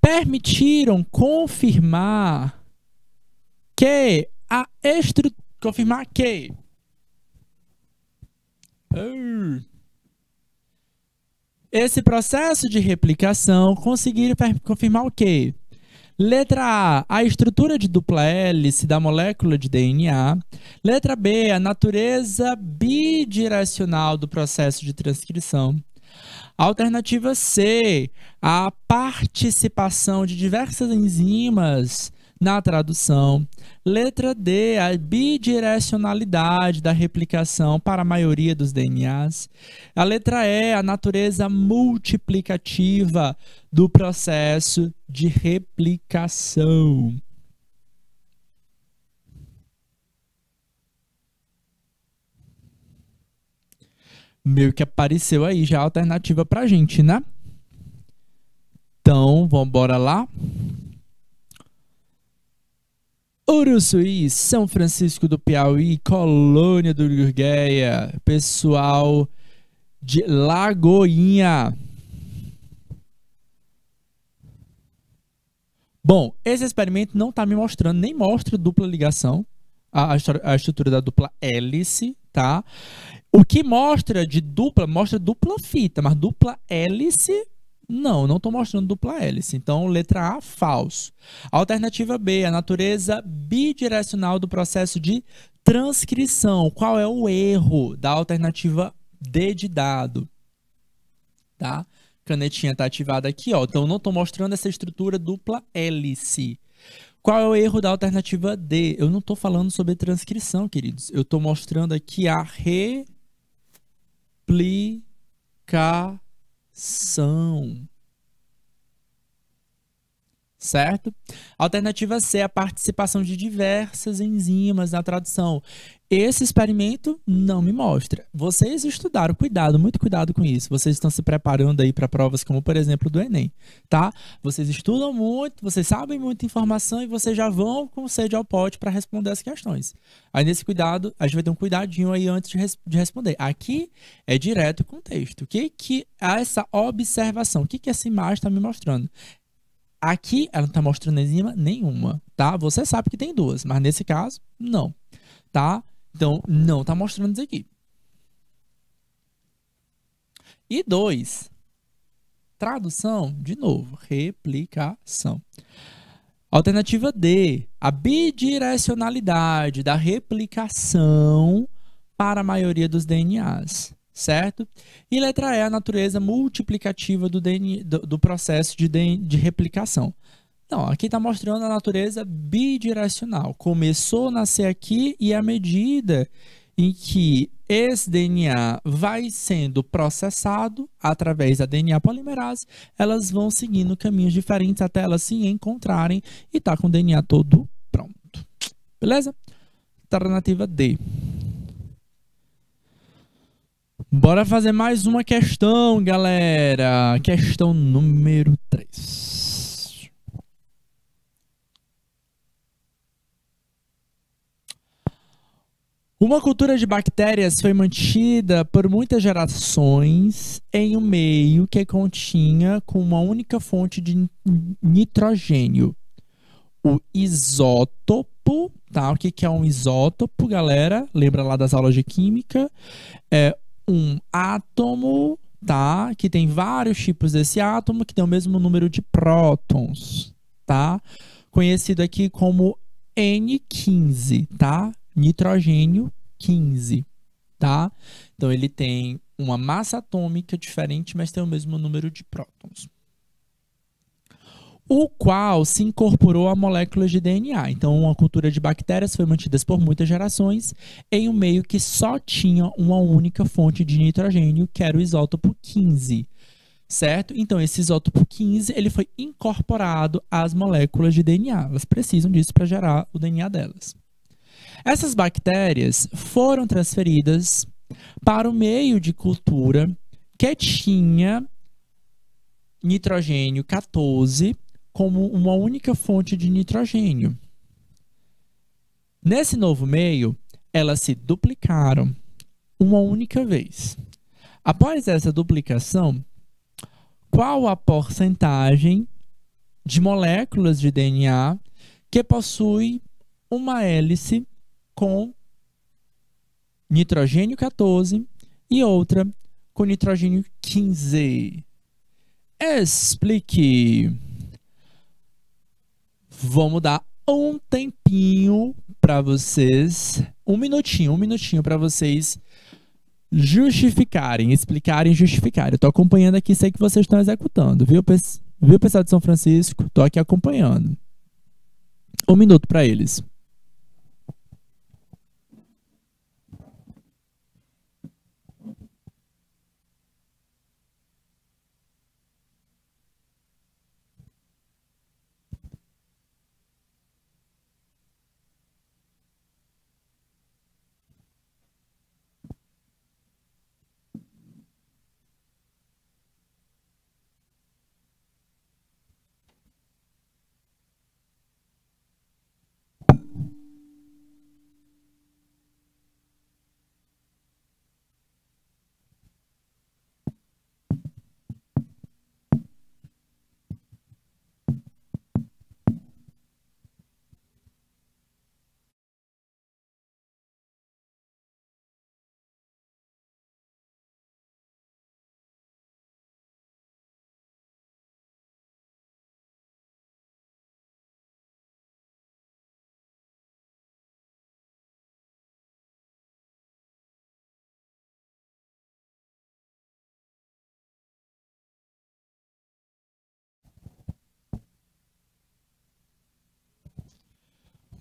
permitiram confirmar que esse processo de replicação conseguiu confirmar o quê? Letra A estrutura de dupla hélice da molécula de DNA. Letra B, a natureza bidirecional do processo de transcrição. Alternativa C, a participação de diversas enzimas na tradução. Letra D, a bidirecionalidade da replicação para a maioria dos DNAs. A letra E, a natureza multiplicativa do processo de replicação. Meio que apareceu aí já a alternativa pra gente, né? Então, vamos embora lá. Uruçuí, São Francisco do Piauí, Colônia do Gurgueia, pessoal de Lagoinha. Bom, esse experimento não está me mostrando, nem mostra dupla ligação, a estrutura da dupla hélice, tá? O que mostra de dupla, mostra dupla fita, mas dupla hélice, não estou mostrando dupla hélice. Então, letra A, falso. Alternativa B, a natureza bidirecional do processo de transcrição. Qual é o erro da alternativa D de dado? Tá? Canetinha está ativada aqui, ó. Então, não estou mostrando essa estrutura dupla hélice. Qual é o erro da alternativa D? Eu não estou falando sobre transcrição, queridos. Eu estou mostrando aqui a replicação. Certo? Alternativa C, a participação de diversas enzimas na tradução. Esse experimento não me mostra. Vocês estudaram, cuidado, muito cuidado com isso. Vocês estão se preparando aí para provas como, por exemplo, do Enem, tá? Vocês estudam muito, vocês sabem muita informação e vocês já vão com sede ao pote para responder as questões. Aí nesse cuidado, a gente vai ter um cuidadinho aí antes de responder. Aqui é direto com o texto. O que é essa observação? O que essa imagem está me mostrando? Aqui ela não está mostrando enzima nenhuma, tá? Você sabe que tem duas, mas nesse caso, não, tá? Então, não está mostrando isso aqui. E 2, tradução, de novo, replicação. Alternativa D, a bidirecionalidade da replicação para a maioria dos DNAs. Certo? E letra E, a natureza multiplicativa do processo de replicação. Não, aqui está mostrando a natureza bidirecional. Começou a nascer aqui e à medida em que esse DNA vai sendo processado através da DNA polimerase, elas vão seguindo caminhos diferentes até elas se encontrarem e tá com o DNA todo pronto. Beleza? Alternativa D. Bora fazer mais uma questão, galera. Questão número 3. Uma cultura de bactérias foi mantida por muitas gerações em um meio que continha com uma única fonte de nitrogênio. O isótopo, tá? O que é um isótopo, galera? Lembra lá das aulas de química? É um átomo, tá? Que tem vários tipos desse átomo, que tem o mesmo número de prótons, tá? conhecido aqui como N15, tá? Nitrogênio 15, tá? Então ele tem uma massa atômica diferente, mas tem o mesmo número de prótons, o qual se incorporou a moléculas de DNA. Então, uma cultura de bactérias foi mantida por muitas gerações em um meio que só tinha uma única fonte de nitrogênio, que era o isótopo 15, certo? Então, esse isótopo 15 ele foi incorporado às moléculas de DNA. Elas precisam disso para gerar o DNA delas. Essas bactérias foram transferidas para o meio de cultura que tinha nitrogênio 14 como uma única fonte de nitrogênio. Nesse novo meio, elas se duplicaram uma única vez. Após essa duplicação, qual a porcentagem de moléculas de DNA que possui uma hélice com nitrogênio 14 e outra com nitrogênio 15? Explique. Vamos dar um tempinho para vocês, um minutinho para vocês justificarem, explicarem, justificarem. Eu tô acompanhando aqui, sei que vocês estão executando, viu, pessoal de São Francisco? Tô aqui acompanhando. Um minuto para eles.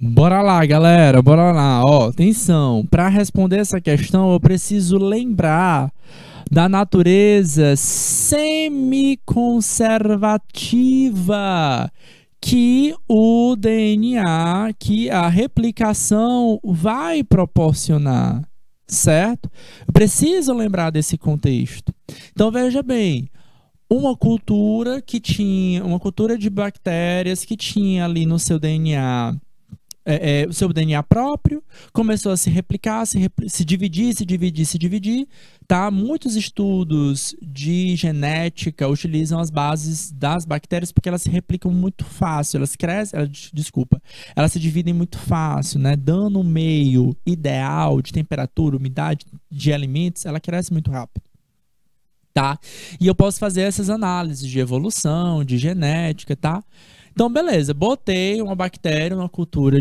Bora lá, galera, bora lá. Ó, atenção, para responder essa questão, eu preciso lembrar da natureza semiconservativa que o DNA, que a replicação vai proporcionar, certo? Eu preciso lembrar desse contexto. Então, veja bem, uma cultura de bactérias que tinha ali no seu DNA o seu DNA próprio, começou a se replicar, se dividir, tá? Muitos estudos de genética utilizam as bases das bactérias porque elas se replicam muito fácil, elas crescem, elas se dividem muito fácil, né? Dando um meio ideal de temperatura, umidade de alimentos, ela cresce muito rápido. Tá? E eu posso fazer essas análises de evolução, de genética, tá? Então, beleza, botei uma bactéria numa cultura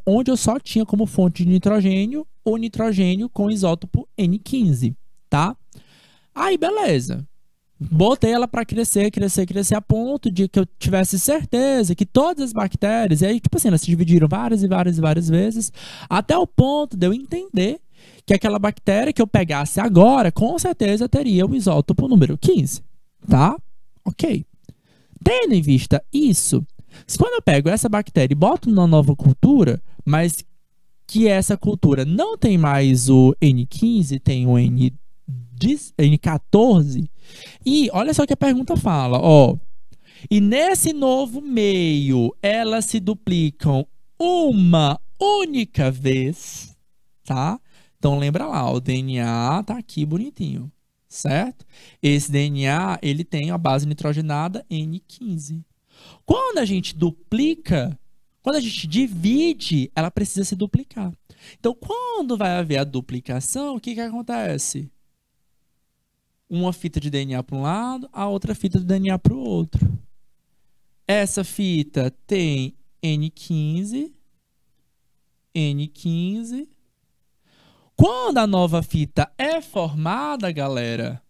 onde eu só tinha como fonte de nitrogênio o nitrogênio com isótopo N15, tá? Aí, beleza. Botei ela para crescer a ponto de que eu tivesse certeza que todas as bactérias, e aí, tipo assim, elas se dividiram várias vezes, até o ponto de eu entender que aquela bactéria que eu pegasse agora, com certeza teria o isótopo número 15, tá? Ok. Tendo em vista isso, quando eu pego essa bactéria e boto numa nova cultura, mas que essa cultura não tem mais o N15, tem o N14, e olha só o que a pergunta fala, ó. E nesse novo meio, elas se duplicam uma única vez, tá? Então lembra lá, o DNA tá aqui bonitinho, certo? Esse DNA, ele tem a base nitrogenada N15. Quando a gente duplica, quando a gente divide, ela precisa se duplicar. Então, quando vai haver a duplicação, o que que acontece? Uma fita de DNA para um lado, a outra fita de DNA para o outro. Essa fita tem N15, N15. Quando a nova fita é formada, galera,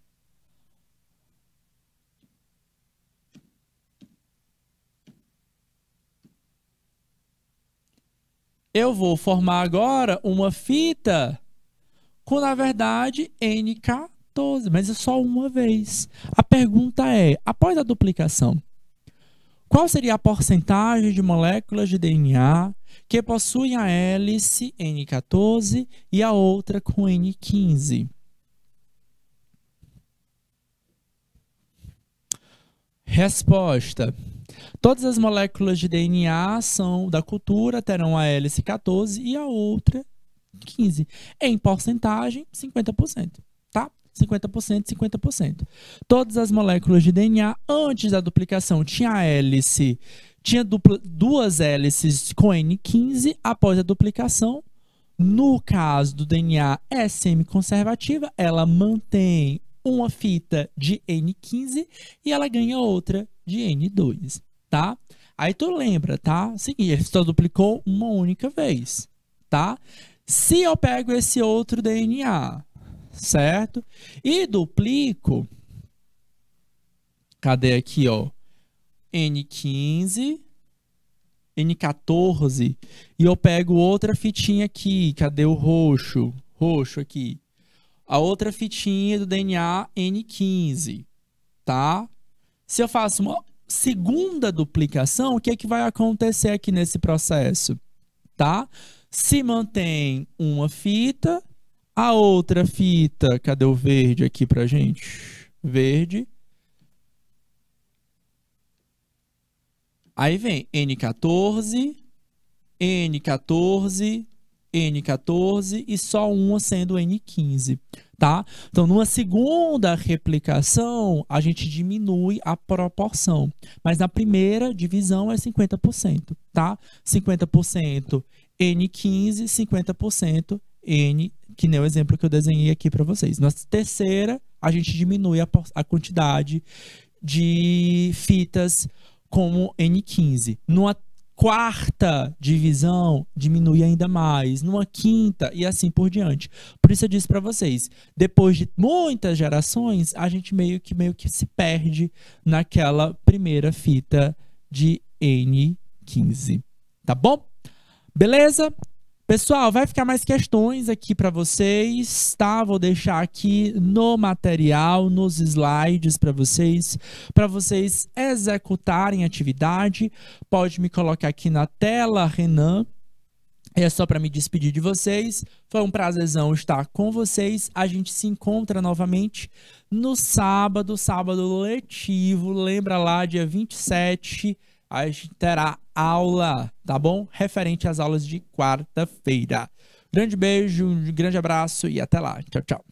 eu vou formar agora uma fita com, na verdade, N14, mas é só uma vez. A pergunta é, após a duplicação, qual seria a porcentagem de moléculas de DNA que possuem a hélice N14 e a outra com N15? Resposta. Todas as moléculas de DNA são da cultura terão a hélice 14 e a outra 15. Em porcentagem, 50%, tá? 50%, 50%. Todas as moléculas de DNA antes da duplicação tinha duas hélices com N15, após a duplicação, no caso do DNA é semiconservativa, ela mantém uma fita de N15 e ela ganha outra de N2, tá? Aí tu lembra, tá? Seguinte, ele só duplicou uma única vez, tá? Se eu pego esse outro DNA, certo? E duplico, cadê aqui, ó? N15, N14, e eu pego outra fitinha aqui, cadê o roxo? Roxo aqui. A outra fitinha do DNA N15, tá? Se eu faço uma segunda duplicação, o que é que vai acontecer aqui nesse processo, tá? Se mantém uma fita, a outra fita, cadê o verde aqui pra gente? Verde. Aí vem N14, N14, N14 e só uma sendo N15, tá? Então, numa segunda replicação, a gente diminui a proporção, mas na primeira divisão é 50%, tá? 50% N15, 50% N, que nem o exemplo que eu desenhei aqui para vocês. Na terceira, a gente diminui a quantidade de fitas como N15. Numa quarta divisão, diminui ainda mais. Numa quinta e assim por diante. Por isso eu disse para vocês, depois de muitas gerações, a gente meio que se perde naquela primeira fita de N15. Tá bom? Beleza? Pessoal, vai ficar mais questões aqui para vocês, tá? Vou deixar aqui no material, nos slides para vocês executarem a atividade. Pode me colocar aqui na tela, Renan. É só para me despedir de vocês. Foi um prazerzão estar com vocês. A gente se encontra novamente no sábado letivo. Lembra lá, dia 27, a gente terá aula, tá bom? Referente às aulas de quarta-feira. Grande beijo, um grande abraço e até lá. Tchau, tchau.